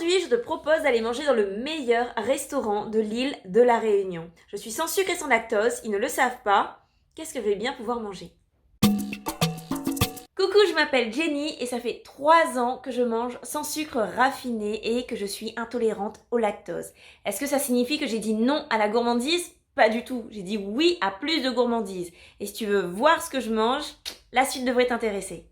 Aujourd'hui, je te propose d'aller manger dans le meilleur restaurant de l'île de la Réunion. Je suis sans sucre et sans lactose, ils ne le savent pas. Qu'est-ce que je vais bien pouvoir manger? Coucou, je m'appelle Jenny et ça fait 3 ans que je mange sans sucre raffiné et que je suis intolérante au lactose. Est-ce que ça signifie que j'ai dit non à la gourmandise? Pas du tout, j'ai dit oui à plus de gourmandise. Et si tu veux voir ce que je mange, la suite devrait t'intéresser.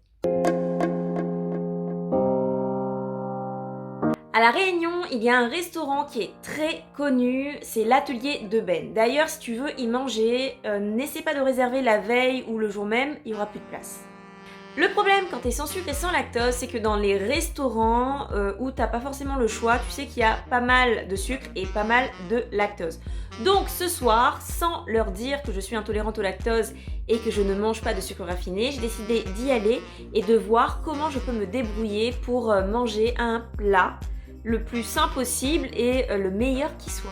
À La Réunion, il y a un restaurant qui est très connu, c'est l'Atelier de Ben. D'ailleurs, si tu veux y manger, n'essaie pas de réserver la veille ou le jour même, il n'y aura plus de place. Le problème quand tu es sans sucre et sans lactose, c'est que dans les restaurants où tu n'as pas forcément le choix, tu sais qu'il y a pas mal de sucre et pas mal de lactose. Donc ce soir, sans leur dire que je suis intolérante au lactose et que je ne mange pas de sucre raffiné, j'ai décidé d'y aller et de voir comment je peux me débrouiller pour manger un plat le plus sain possible et le meilleur qui soit.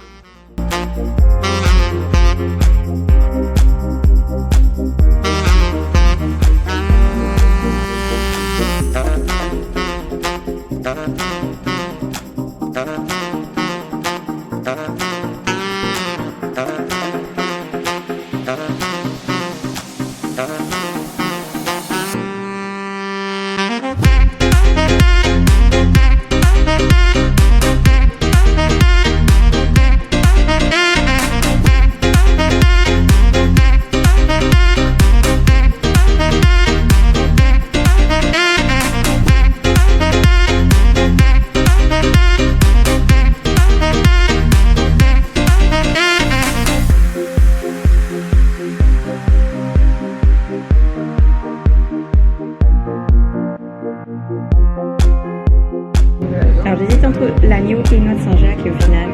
Alors j'hésite entre l'agneau et noix de Saint-Jacques et au final,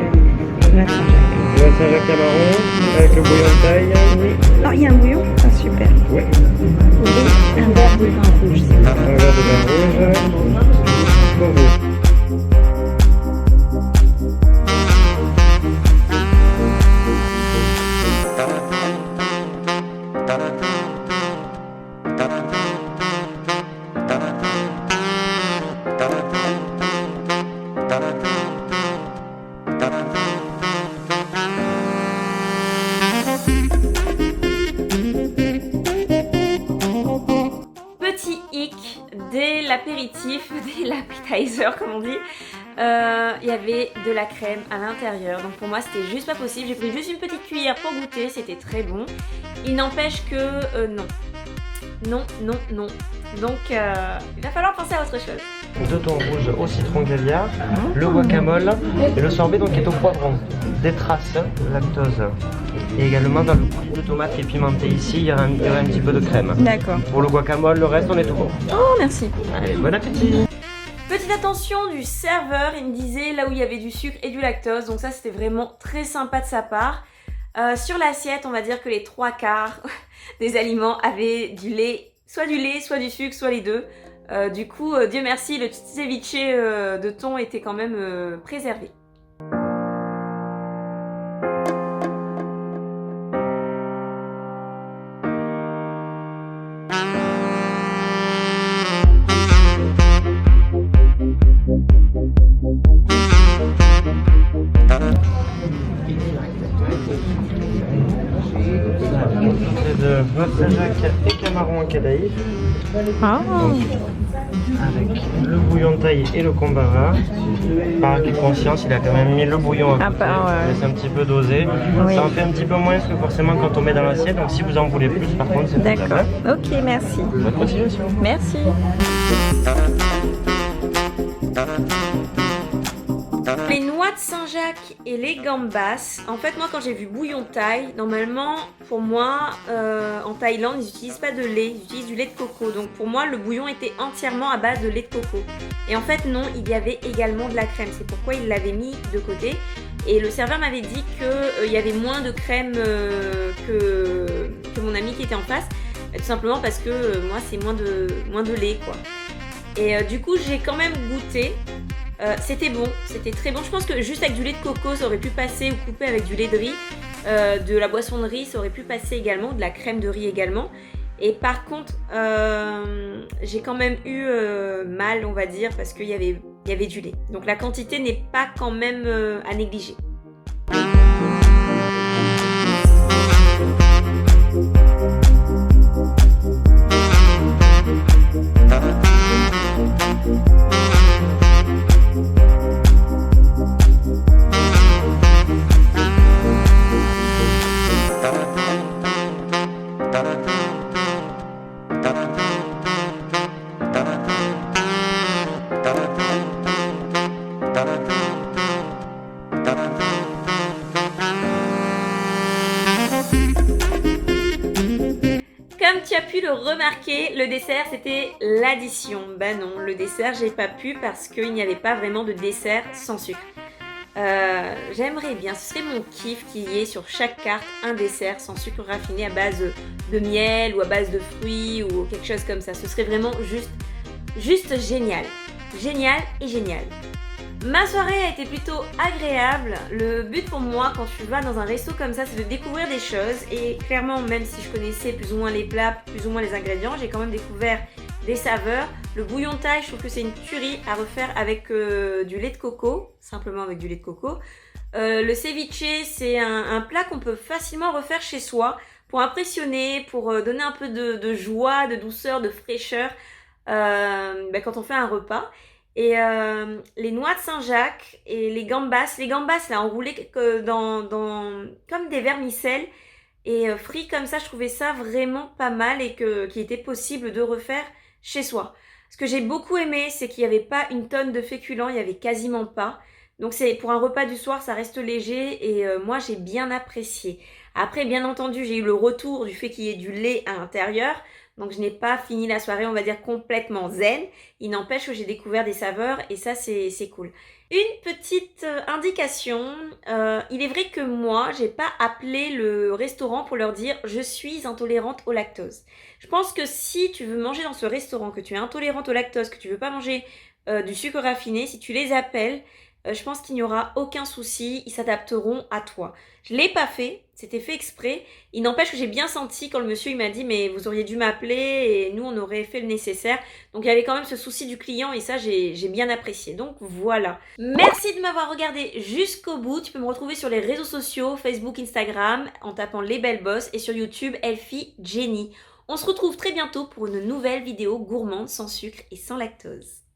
noix de Saint-Jacques. Noix de Saint-Jacques à marron avec le bouillon de taille. Oui. Oh, il y a un bouillon? Ah, super. Oui. Et un verre de vin rouge, s'il vous plaît. Un verre de vin rouge. Pour vous. Petit hic, dès l'apéritif, dès l'appetizer comme on dit, il y avait de la crème à l'intérieur. Donc pour moi c'était juste pas possible. J'ai pris juste une petite cuillère pour goûter, c'était très bon. Il n'empêche que non. Non. Donc il va falloir penser à autre chose. 2 thons rouges au citron caviar, le guacamole et le sorbet donc qui est au poivron. Des traces de lactose. Et également dans le coulis de tomate qui est pimenté ici, il y aura un petit peu de crème. D'accord. Pour le guacamole, le reste on est tout bon. Oh, merci. Allez, bon appétit. Petite attention du serveur, il me disait là où il y avait du sucre et du lactose. Donc ça c'était vraiment très sympa de sa part. Sur l'assiette, on va dire que les 3/4 des aliments avaient du lait, soit du sucre, soit les deux. Du coup, Dieu merci, le ceviche de thon était quand même préservé. C'est de noix de Saint-Jacques et camarons en cadaïf. Ah. Avec le bouillon de taille et le kombara. Par acquis de conscience, il a quand même mis le bouillon à côté. C'est un petit peu dosé. Oui. Ça en fait un petit peu moins que forcément quand on met dans l'assiette. Donc si vous en voulez plus, par contre, c'est faisable. D'accord. Ok, merci. Bonne continuation. Merci. Les noix de Saint-Jacques et les gambas, en fait moi quand j'ai vu bouillon de taille, normalement pour moi en Thaïlande ils n'utilisent pas de lait, ils utilisent du lait de coco. Donc pour moi le bouillon était entièrement à base de lait de coco. Et en fait non, il y avait également de la crème, c'est pourquoi il l'avait mis de côté. Et le serveur m'avait dit qu'il y avait moins de crème que mon ami qui était en face, tout simplement parce que moi c'est moins de lait quoi. Et du coup j'ai quand même goûté. C'était bon, c'était très bon. Je pense que juste avec du lait de coco, ça aurait pu passer, ou coupé avec du lait de riz, de la boisson de riz, ça aurait pu passer également, de la crème de riz également. Et par contre, j'ai quand même eu mal, on va dire, parce qu'il y avait il y avait du lait. Donc la quantité n'est pas quand même à négliger. Comme tu as pu le remarquer, le dessert c'était l'addition. Bah non, le dessert j'ai pas pu parce qu'il n'y avait pas vraiment de dessert sans sucre. J'aimerais bien, ce serait mon kiff qu'il y ait sur chaque carte un dessert sans sucre raffiné à base de miel ou à base de fruits ou quelque chose comme ça. Ce serait vraiment juste génial. Génial et génial. Ma soirée a été plutôt agréable. Le but pour moi quand tu vas dans un resto comme ça, c'est de découvrir des choses. Et clairement, même si je connaissais plus ou moins les plats, plus ou moins les ingrédients, j'ai quand même découvert des saveurs. Le bouillon de thaï, je trouve que c'est une tuerie à refaire avec du lait de coco, simplement avec du lait de coco. Le ceviche, c'est un plat qu'on peut facilement refaire chez soi pour impressionner, pour donner un peu de joie, de douceur, de fraîcheur quand on fait un repas. Et les noix de Saint-Jacques et les gambas là enroulées comme des vermicelles et frits comme ça, je trouvais ça vraiment pas mal et qu'il était possible de refaire chez soi. Ce que j'ai beaucoup aimé, c'est qu'il n'y avait pas une tonne de féculents, il n'y avait quasiment pas. Donc c'est pour un repas du soir, ça reste léger et moi j'ai bien apprécié. Après, bien entendu, j'ai eu le retour du fait qu'il y ait du lait à l'intérieur. Donc je n'ai pas fini la soirée, on va dire, complètement zen. Il n'empêche que j'ai découvert des saveurs et ça, c'est cool. Une petite indication, il est vrai que moi, j'ai pas appelé le restaurant pour leur dire « je suis intolérante au lactose ». Je pense que si tu veux manger dans ce restaurant, que tu es intolérante au lactose, que tu veux pas manger du sucre raffiné, si tu les appelles, je pense qu'il n'y aura aucun souci, ils s'adapteront à toi. Je l'ai pas fait, c'était fait exprès. Il n'empêche que j'ai bien senti quand le monsieur il m'a dit mais vous auriez dû m'appeler et nous on aurait fait le nécessaire. Donc il y avait quand même ce souci du client et ça j'ai bien apprécié. Donc voilà. Merci de m'avoir regardé jusqu'au bout. Tu peux me retrouver sur les réseaux sociaux, Facebook, Instagram en tapant Les Belles Bosses et sur YouTube Elfie Jenny. On se retrouve très bientôt pour une nouvelle vidéo gourmande sans sucre et sans lactose.